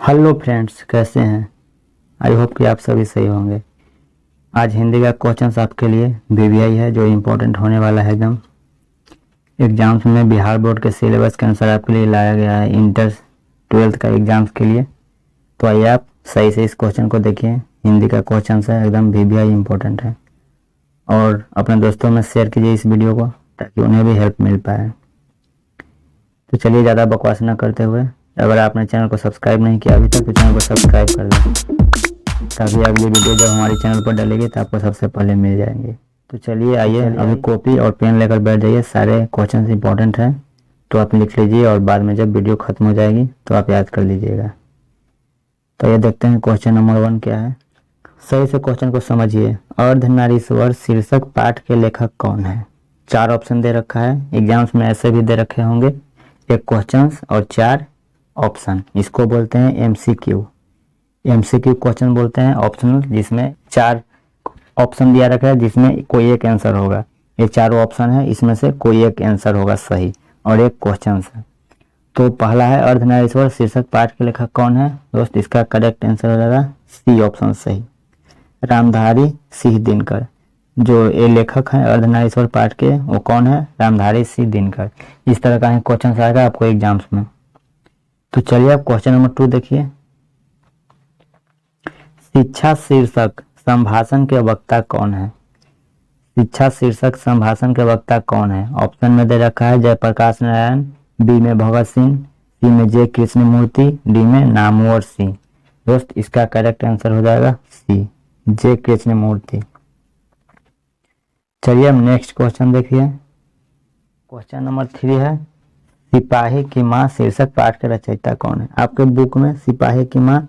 Hello friends, कैसे हैं। I hope कि आप सभी सही होंगे। आज हिंदी का क्वेश्चन आपके लिए बीबीआई है जो इम्पोर्टेंट होने वाला है एकदम। एग्जाम्स में बिहार बोर्ड के सिलेबस के अनुसार आपके लिए लाया गया है इंटर 12th का एग्जाम्स के लिए। तो आइए आप सही से इस क्वेश्चन को देखिए। हिंदी का क्वेश्चन है एकदम, बीबीआई इम्पोर्टेंट है। और अपने दोस्तों में शेयर कीजिए इस वीडियो को ताकि उन्हें भी हेल्प मिल पाए। तो चलिए ज़्यादा बकवास न करते हुए, अगर आपने चैनल को सब्सक्राइब नहीं किया अभी तक तो चैनल को सब्सक्राइब कर दें ताकि अगली वीडियो जब हमारी चैनल पर डलेगी तो आपको सबसे पहले मिल जाएंगे। तो चलिए आइए अभी कॉपी और पेन लेकर बैठ जाइए। सारे क्वेश्चन इंपॉर्टेंट हैं तो आप लिख लीजिए और बाद में जब वीडियो खत्म हो जाएगी तो आप याद कर लीजिएगा। तो ये देखते हैं क्वेश्चन नंबर 1 क्या है। सही से क्वेश्चन को समझिए। अर्धनारीश्वर शीर्षक पाठ के लेखक कौन है। 4 ऑप्शन दे रखा है, एग्जाम्स में ऐसे भी दे रखे होंगे। एक क्वेश्चन और 4 ऑप्शन, इसको बोलते हैं एमसीक्यू। एमसीक्यू क्वेश्चन बोलते हैं ऑप्शनल, जिसमें 4 ऑप्शन दिया रखा है जिसमें कोई एक आंसर होगा। ये चारों ऑप्शन है, इसमें से कोई एक आंसर होगा सही और एक क्वेश्चन है। तो पहला है अर्धनारीश्वर शीर्षक पाठ के लेखक कौन है। दोस्त इसका करेक्ट आंसर हो जाएगा सी ऑप्शन सही, रामधारी सिंह दिनकर। जो ये लेखक हैं अर्धनारीश्वर पाठ के वो कौन है, रामधारी सिंह दिनकर। इस तरह का क्वेश्चन आएगा आपको एग्जाम्स में। तो चलिए आप क्वेश्चन नंबर 2 देखिए। शिक्षा शीर्षक संभाषण के वक्ता कौन है। शिक्षा शीर्षक संभाषण के वक्ता कौन है। ऑप्शन में दे रखा है जयप्रकाश नारायण, बी में भगत सिंह, सी में जे कृष्णमूर्ति, डी में नामवर सिंह। दोस्त इसका करेक्ट आंसर हो जाएगा सी, जे कृष्णमूर्ति। चलिए अब नेक्स्ट क्वेश्चन देखिए। क्वेश्चन नंबर 3 है सिपाही की माँ शीर्षक पाठ के रचयिता कौन है। आपके बुक में सिपाही की माँ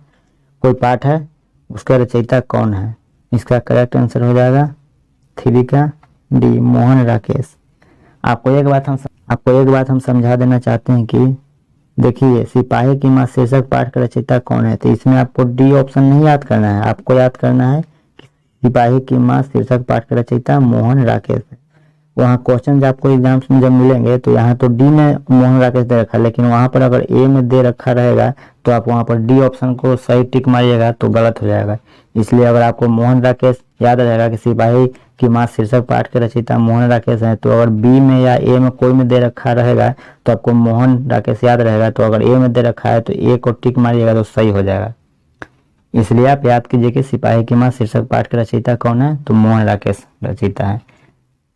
कोई पाठ है, उसका रचयिता कौन है। इसका करेक्ट आंसर हो जाएगा 3 का डी, मोहन राकेश। आपको एक बात हम समझा देना चाहते हैं कि देखिए सिपाही की माँ शीर्षक पाठ का रचयिता कौन है, तो इसमें आपको डी ऑप्शन नहीं याद करना है। आपको याद करना है कि सिपाही की माँ शीर्षक पाठ का रचयिता मोहन राकेश है। वहाँ क्वेश्चन आपको एग्जाम्स में जब मिलेंगे तो यहाँ तो डी में मोहन राकेश दे रखा है, लेकिन वहाँ पर अगर ए में दे रखा रहेगा तो आप वहाँ पर डी ऑप्शन को सही टिक मारिएगा तो गलत हो जाएगा। इसलिए अगर आपको मोहन राकेश याद रहेगा कि सिपाही की माँ शीर्षक पाठ के रचयिता मोहन राकेश है, तो अगर बी में या ए में कोई में दे रखा रहेगा तो आपको मोहन राकेश याद रहेगा। तो अगर ए में दे रखा है तो ए को टिक मारिएगा तो सही हो जाएगा। इसलिए आप याद कीजिए कि सिपाही की माँ शीर्षक पाठ के रचयिता कौन है, तो मोहन राकेश रचयिता है।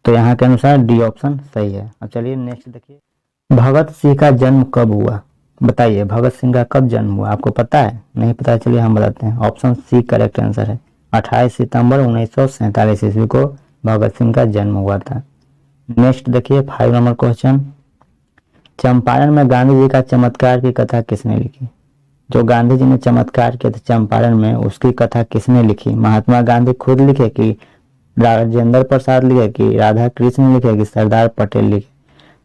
तो यहाँ के अनुसार डी ऑप्शन सही है। अब चलिए नेक्स्ट देखिए। भगत सिंह का जन्म कब हुआ। बताइए भगत सिंह का कब जन्म हुआ। आपको पता है, नहीं पता है, चलिए हम बताते हैं। ऑप्शन सी करेक्ट आंसर है। 28 सितंबर 1947 ईस्वी को भगत सिंह का जन्म हुआ था। नेक्स्ट देखिए 5 नंबर क्वेश्चन। चंपारण में गांधी जी का चमत्कार की कथा किसने लिखी। जो गांधी जी ने चमत्कार किया था चंपारण में, उसकी कथा किसने लिखी। महात्मा गांधी खुद लिखे कि राजेंद्र प्रसाद लिखे कि राधा कृष्ण लिखे कि सरदार पटेल लिखे।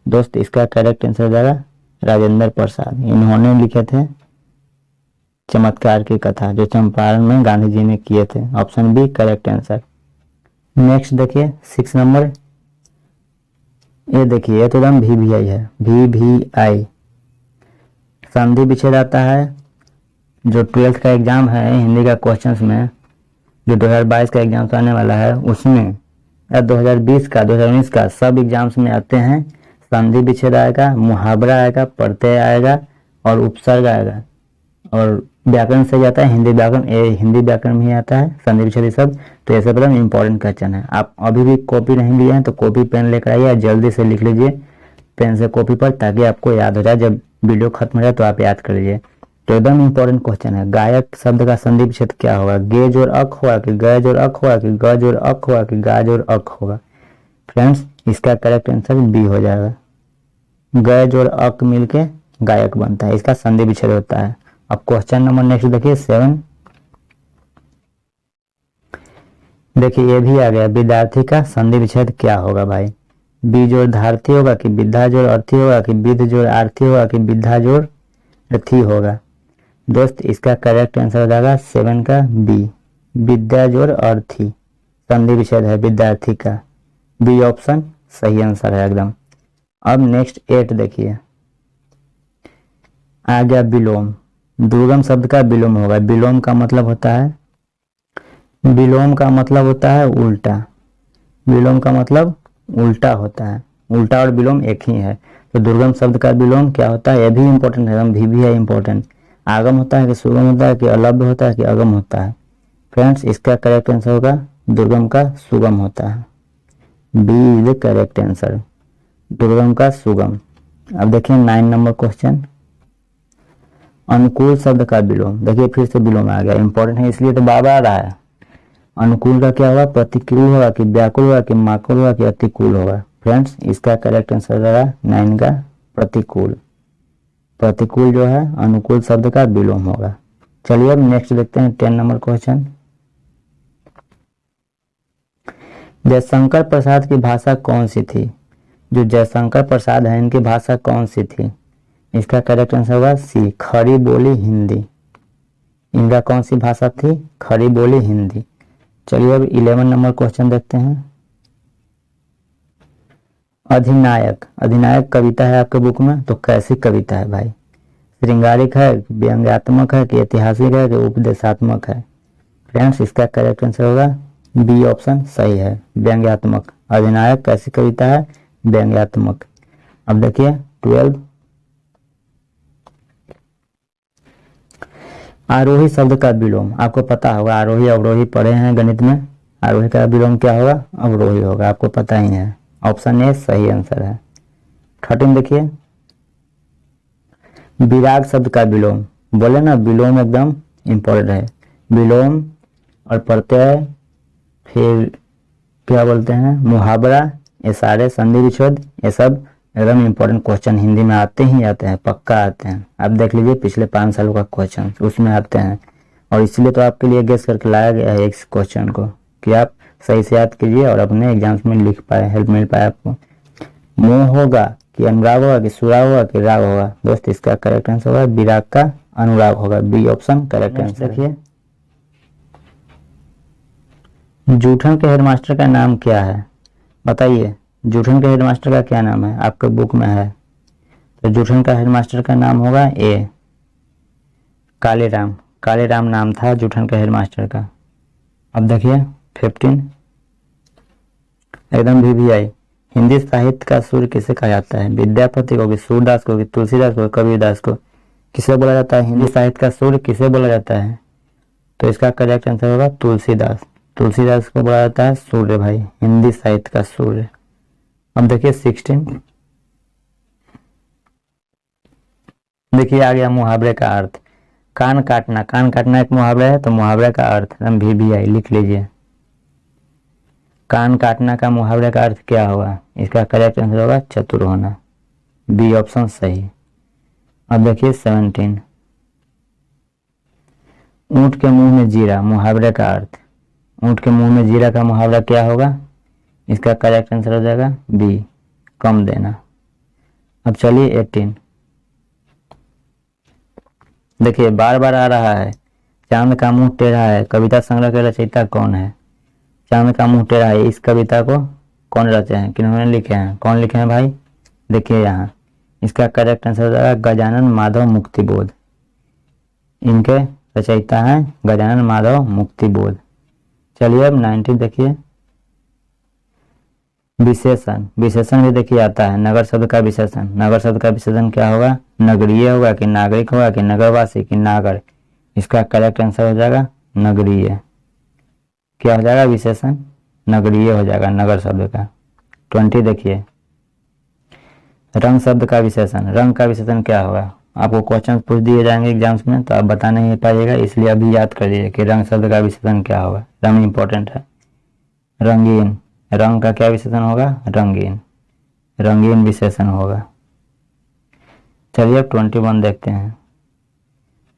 दोस्त इसका करेक्ट आंसर हो जाएगा राजेंद्र प्रसाद। इन्होंने लिखे थे चमत्कार की कथा जो चंपारण में गांधी जी ने किए थे। Option B correct answer. Next देखिए 6 नंबर। ये देखिए ये तो एकदम VVI है, VVI। संधि विच्छेद आता है। जो 12th का एग्जाम है हिंदी का क्वेश्चंस में, जो 2022 का एग्जाम आने वाला है उसमें, या 2020 का 2019 का सब एग्जाम्स में आते हैं। संधि विच्छेद आएगा, मुहावरा आएगा, प्रत्यय आएगा और उपसर्ग आएगा। और व्याकरण से जाता है हिंदी व्याकरण, हिंदी व्याकरण में ही आता है संधि विच्छेद सब। तो ऐसे एकदम इंपॉर्टेंट क्वेश्चन है। आप अभी भी कॉपी नहीं लिए हैं तो कॉपी पेन लेकर आइए, जल्दी से लिख लीजिए पेन से कॉपी पर ताकि आपको याद हो जाए। जब वीडियो खत्म हो जाए तो आप याद कर लीजिए। तो एकदम इंपॉर्टेंट क्वेश्चन है। गायक शब्द का संधि विच्छेद क्या होगा। गेज और अक होगा कि गज और अक होगा कि गज और अक होगा कि गाज और अक होगा। फ्रेंड्स इसका करेक्ट आंसर बी हो जाएगा। गज और अक मिलके गायक बनता है, इसका संधि विच्छेद होता है। अब क्वेश्चन नंबर नेक्स्ट देखिए 7। देखिए ये भी आ गया। विद्यार्थी का संधि विच्छेद क्या होगा भाई। बी जोड़ धार्थी होगा कि विद्या जोड़ अर्थी होगा कि विद जोड़ आर्थी होगा कि विद्या जोड़ रथी होगा। दोस्त इसका करेक्ट आंसर हो जाएगा 7 का बी, विद्या जोड़ अर्थी। संधि विच्छेद है विद्यार्थी का, बी ऑप्शन सही आंसर है एकदम। अब नेक्स्ट 8 देखिए। आ गया विलोम। दुर्गम शब्द का विलोम होगा। विलोम का मतलब होता है, विलोम का मतलब होता है उल्टा। विलोम का मतलब उल्टा होता है। उल्टा और विलोम एक ही है। तो दुर्गम शब्द का विलोम क्या होता है, यह भी इंपॉर्टेंट है, भी है इंपॉर्टेंट। आगम होता है कि सुगम होता है कि अलभ्य होता है कि अगम होता है। फ्रेंड्स, इसका करेक्ट आंसर होगा दुर्गम का सुगम होता है। B is the correct answer, दुर्गम का सुगम। अब देखिए 9 नंबर क्वेश्चन, अनुकूल शब्द का विलोम। देखिए फिर से विलोम आ गया, इंपॉर्टेंट है इसलिए तो बार बार आ रहा है। अनुकूल का क्या होगा, प्रतिकूल होगा कि व्याकुल होगा कि माकुल होगा कि अतिकूल होगा। फ्रेंड्स, इसका करेक्ट आंसर होगा 9 का प्रतिकूल। प्रतिकूल जो है अनुकूल शब्द का विलोम होगा। चलिए अब नेक्स्ट देखते हैं 10 नंबर क्वेश्चन। जयशंकर प्रसाद की भाषा कौन सी थी। जो जयशंकर प्रसाद है इनकी भाषा कौन सी थी। इसका करेक्ट आंसर होगा सी, खड़ी बोली हिंदी। इनका कौन सी भाषा थी, खड़ी बोली हिंदी। चलिए अब 11 नंबर क्वेश्चन देखते हैं। अधिनायक, अधिनायक कविता है आपके बुक में, तो कैसी कविता है भाई, श्रृंगारिक है, व्यंग्यात्मक है कि ऐतिहासिक है कि उपदेशात्मक है। फ्रेंड्स, इसका करेक्ट आंसर होगा बी ऑप्शन सही है, व्यंग्यात्मक। अधिनायक कैसी कविता है, व्यंग्यात्मक। अब देखिए 12, आरोही शब्द का विलोम। आपको पता होगा, आरोही अवरोही पढ़े हैं गणित में। आरोही का विलोम क्या होगा, अवरोही होगा, आपको पता ही है। ऑप्शन ए सही आंसर है। 13 देखिए, विराग शब्द का विलोम। बोले ना विलोम एकदम इंपॉर्टेंट है। विलोम और प्रत्यय, फिर क्या बोलते हैं, मुहावरा, ये सारे संधि विच्छेद, ये सब एकदम इंपॉर्टेंट क्वेश्चन हिंदी में आते ही आते हैं, पक्का आते हैं। आप देख लीजिए पिछले 5 सालों का क्वेश्चन उसमें आते हैं, और इसलिए तो आपके लिए गेस करके लाया गया है इस क्वेश्चन को कि आप सही से याद कीजिए और अपने एग्जाम्स में लिख पाए, हेल्प मिल पाए आपको। मोह होगा कि अनुराग होगा कि सुराग होगा कि राग होगा। दोस्त, इसका करेक्ट आंसर होगा विराग का अनुराग होगा, बी ऑप्शन करेक्ट आंसर। देखिए, जूठन के हेडमास्टर का नाम क्या है, बताइए। जूठन के हेडमास्टर का क्या नाम है, आपके बुक में है। तो जूठन का हेडमास्टर का नाम होगा ए, कालेराम। कालेराम नाम था जूठन के हेडमास्टर का। अब देखिए 15, एकदम VVI, हिंदी साहित्य का सूर्य किसे कहा जाता है। विद्यापति को कि सूरदास को कि तुलसीदास को कबीरदास को किसे बोला जाता है, हिंदी साहित्य का सूर्य किसे बोला जाता है। तो इसका करेक्ट आंसर होगा तुलसीदास। तुलसीदास को बोला जाता है सूर्य भाई, हिंदी साहित्य का सूर्य। अब देखिए 16, देखिए आ गया मुहावरे का अर्थ। कान काटना, कान काटना एक मुहावरा है, तो मुहावरे का अर्थ VVI लिख लीजिए। कान काटना का मुहावरे का अर्थ क्या होगा, इसका करेक्ट आंसर होगा चतुर होना, बी ऑप्शन सही। अब देखिए 17, ऊंट के मुंह में जीरा, मुहावरे का अर्थ। ऊंट के मुंह में जीरा का मुहावरा क्या होगा, इसका करेक्ट आंसर हो जाएगा बी, कम देना। अब चलिए 18, देखिए बार बार आ रहा है, चांद का मुंह टेढ़ा है, कविता संग्रह के रचयिता कौन है। चांद का मुंह टेढ़ा है, इस कविता को कौन रचे हैं, किन्होंने लिखे हैं, कौन लिखे हैं भाई, देखिए यहाँ। इसका करेक्ट आंसर हो जाएगा गजानन माधव मुक्तिबोध। इनके रचयिता हैं गजानन माधव मुक्तिबोध। चलिए अब 19 देखिए, विशेषण। विशेषण भी देखिए आता है, नगर शब्द का विशेषण। नगर शब्द का विशेषण क्या होगा, नगरीय होगा कि नागरिक होगा कि नगरवासी कि नागर। इसका करेक्ट आंसर हो जाएगा नगरीय। क्या हो जाएगा विशेषण, नगरीय हो जाएगा नगर शब्द का। 20 देखिए, रंग शब्द का विशेषण। रंग का विशेषण क्या होगा, आपको क्वेश्चन पूछ दिए जाएंगे एग्जाम्स में तो आप बता नहीं पाइएगा, इसलिए अभी याद कर लीजिए कि रंग शब्द का विशेषण क्या होगा। रंग इंपॉर्टेंट है। रंगीन, रंग का क्या विशेषण होगा, रंगीन, रंगीन विशेषण होगा। चलिए अब 21 देखते हैं,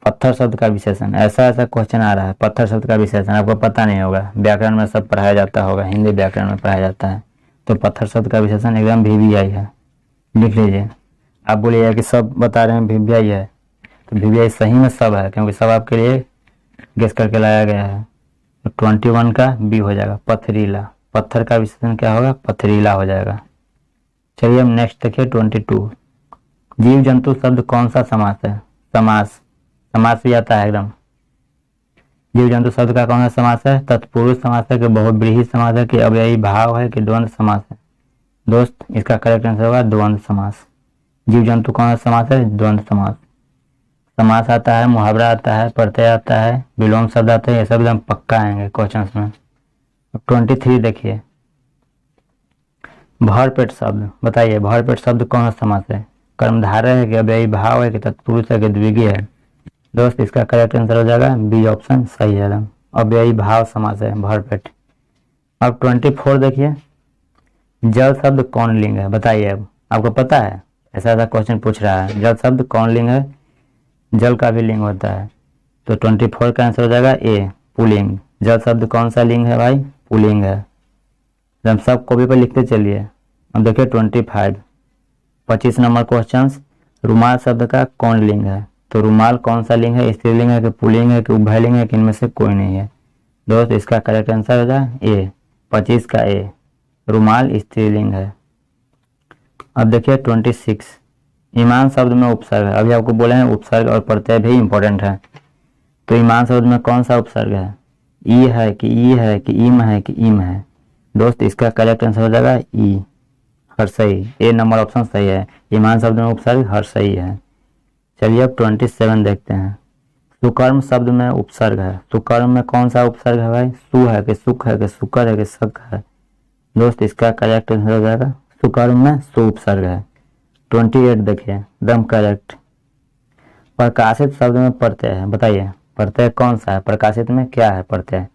पत्थर शब्द का विशेषण। ऐसा क्वेश्चन आ रहा है, पत्थर शब्द का विशेषण आपको पता नहीं होगा, व्याकरण में सब पढ़ाया जाता होगा, हिंदी व्याकरण में पढ़ाया जाता है। तो पत्थर शब्द का विशेषण एकदम VVI है, लिख लीजिए। आप बोलिएगा कि सब बता रहे हैं VVI है, तो VVI सही में सब है, क्योंकि सब आपके लिए गेस करके लाया गया है। तो 21 का बी हो जाएगा, पथरीला। पत्थर का विशेषण क्या होगा, पथरीला हो जाएगा। चलिए हम नेक्स्ट देखिए 22, जीव जंतु शब्द कौन सा समास है। समास, समास भी आता है एकदम। जीव जंतु शब्द का कौन सा समास है? तत्पुरुष समास है कि बहुव्रीहि समास है कि अव्ययी भाव है कि द्वंद्व समास है? दोस्त इसका करेक्ट आंसर होगा द्वंद्व समास। जीव जंतु कौन सा समास है? द्वंद्व समास। समास आता है, मुहावरा आता है, प्रत्यय आता है, विलोम शब्द आता है, ये सब एकदम पक्का आएंगे क्वेश्चन में। 23 देखिए, भरपेट शब्द बताइए, भरपेट शब्द कौन सा समास है? कर्मधारय है कि अव्ययी भाव है कि तत्पुरुष है कि द्विगु है? दोस्त इसका करेक्ट आंसर हो जाएगा बी ऑप्शन सही है एकदम, अव्ययी भाव समास है भरपेट। अब 24 देखिए, जल शब्द कौन लिंग है? बताइए। अब आपको पता है, ऐसा क्वेश्चन पूछ रहा है, जल शब्द कौन लिंग है? जल का भी लिंग होता है, तो 24 का आंसर हो जाएगा ए पुल्लिंग। जल शब्द कौन सा लिंग है भाई? पुल्लिंग है। हम सब कॉपी पर लिखते चलिए। अब देखिए 25 नंबर क्वेश्चन, रुमाल शब्द का कौन लिंग है? तो रुमाल कौन सा लिंग है? स्त्रीलिंग है कि पुल्लिंग है कि उभयलिंग है कि इनमें से कोई नहीं है? दोस्त इसका करेक्ट आंसर हो जाए ए, 25 का ए, रुमाल स्त्रीलिंग है। अब देखिए 26, ईमान शब्द में उपसर्ग है। अभी आपको बोले हैं उपसर्ग और प्रत्यय भी इंपॉर्टेंट है, तो ईमान शब्द में कौन सा उपसर्ग है? ई है कि ई है कि ईम है कि ईम है? दोस्त इसका करेक्ट आंसर हो जाएगा ई, हर सही, ए नंबर ऑप्शन सही है। ईमान शब्द में उपसर्ग हर सही है। चलिए अब 27 देखते हैं, सुकर्म शब्द में उपसर्ग है। सुकर्म में कौन सा उपसर्ग है भाई? सु है कि सुख है कि सुकर है कि सक है? दोस्त इसका करेक्ट आंसर हो जाएगा सुकर्म में सु उपसर्ग है। 28 देखिए, एकदम करेक्ट। प्रकाशित शब्द में प्रत्यय है, बताइए प्रत्यय कौन सा है? प्रकाशित में क्या है प्रत्यय?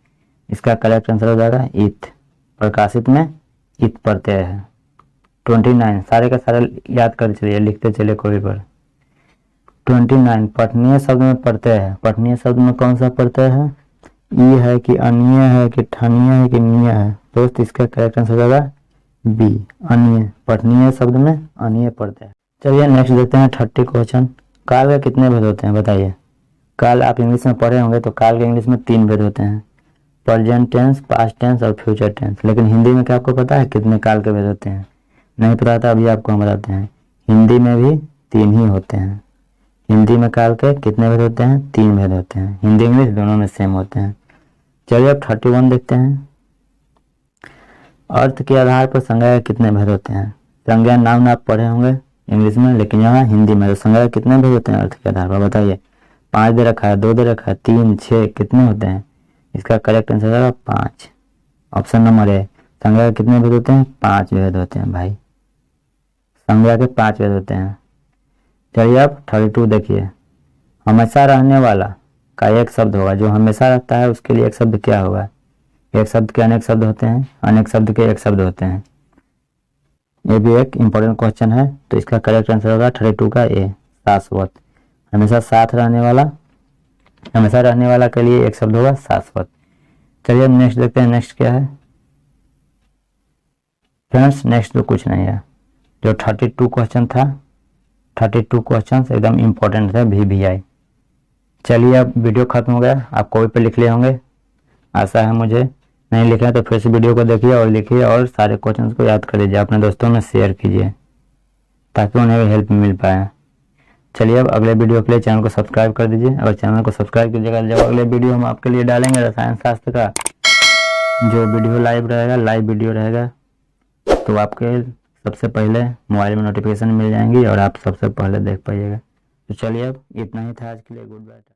इसका करेक्ट आंसर हो जाएगा इत, प्रकाशित में इत प्रत्यय है। 29 सारे का सारे याद कर चलिए, लिखते चलिए कॉपी पर। 29 पठनीय शब्द में प्रत्यय है। पठनीय शब्द में कौन सा प्रत्यय है? ई है कि अनीय है कि ठनीय है कि नीय है? दोस्त इसका करेक्ट आंसर हो जाएगा बी अनीय, पठनीय शब्द में अनीय प्रत्यय। चलिए नेक्स्ट देखते हैं 30 क्वेश्चन, काल के कितने भेद होते हैं? बताइए। काल आप इंग्लिश में पढ़े होंगे, तो काल के इंग्लिश में 3 भेद होते हैं, प्रेजेंट टेंस, पास्ट टेंस और फ्यूचर टेंस। लेकिन हिंदी में क्या आपको पता है कितने काल के भेद होते हैं? नहीं पता था, अभी आपको हम बताते हैं। हिंदी में भी 3 ही होते हैं। हिंदी में काल के कितने भेद होते हैं? 3 भेद होते हैं। हिंदी इंग्लिश दोनों में सेम होते हैं। चलिए अब 31 देखते हैं, अर्थ के आधार पर संज्ञा के कितने भेद होते हैं? संज्ञा नाम आप पढ़े होंगे इंग्लिश में, लेकिन यहाँ हिंदी में तो संज्ञा कितने भेद होते हैं अर्थ के आधार पर? बताइए। 5 दे रखा है, 2 दे रखा है, 3, 6, कितने होते हैं? इसका करेक्ट आंसर होगा 5, ऑप्शन नंबर ए। संज्ञा के कितने भेद होते हैं? 5 भेद होते हैं भाई, संज्ञा के 5 भेद होते हैं। चलिए अब 32 देखिए, हमेशा रहने वाला का एक शब्द होगा, जो हमेशा रहता है उसके लिए एक शब्द क्या होगा? एक शब्द के अनेक शब्द होते हैं, अनेक शब्द के एक शब्द होते हैं। ये भी एक इंपॉर्टेंट क्वेश्चन है, तो इसका करेक्ट आंसर होगा 32 का ए, शाश्वत। हमेशा साथ रहने वाला, हमेशा रहने वाला के लिए एक शब्द होगा शाश्वत। चलिए नेक्स्ट देखते हैं, नेक्स्ट क्या है फ्रेंड्स? नेक्स्ट तो कुछ नहीं है, जो 32 क्वेश्चन था, 32 क्वेश्चन एकदम इंपॉर्टेंट थे VVI। चलिए अब वीडियो खत्म हो गया, आप कॉपी पे लिख लिए होंगे, आशा है मुझे। नहीं लिखे तो फिर से वीडियो को देखिए और लिखिए, और सारे क्वेश्चंस को याद कर लीजिए, अपने दोस्तों में शेयर कीजिए ताकि उन्हें भी हेल्प मिल पाए। चलिए अब अगले वीडियो के लिए चैनल को सब्सक्राइब कर दीजिए। अगर चैनल को सब्सक्राइब कीजिएगा, जब अगले वीडियो हम आपके लिए डालेंगे रसायन शास्त्र का जो वीडियो लाइव रहेगा, लाइव वीडियो रहेगा, तो आपके सबसे पहले मोबाइल में नोटिफिकेशन मिल जाएंगी और आप सबसे पहले देख पाइएगा। तो चलिए अब इतना ही था आज के लिए, गुड बाय।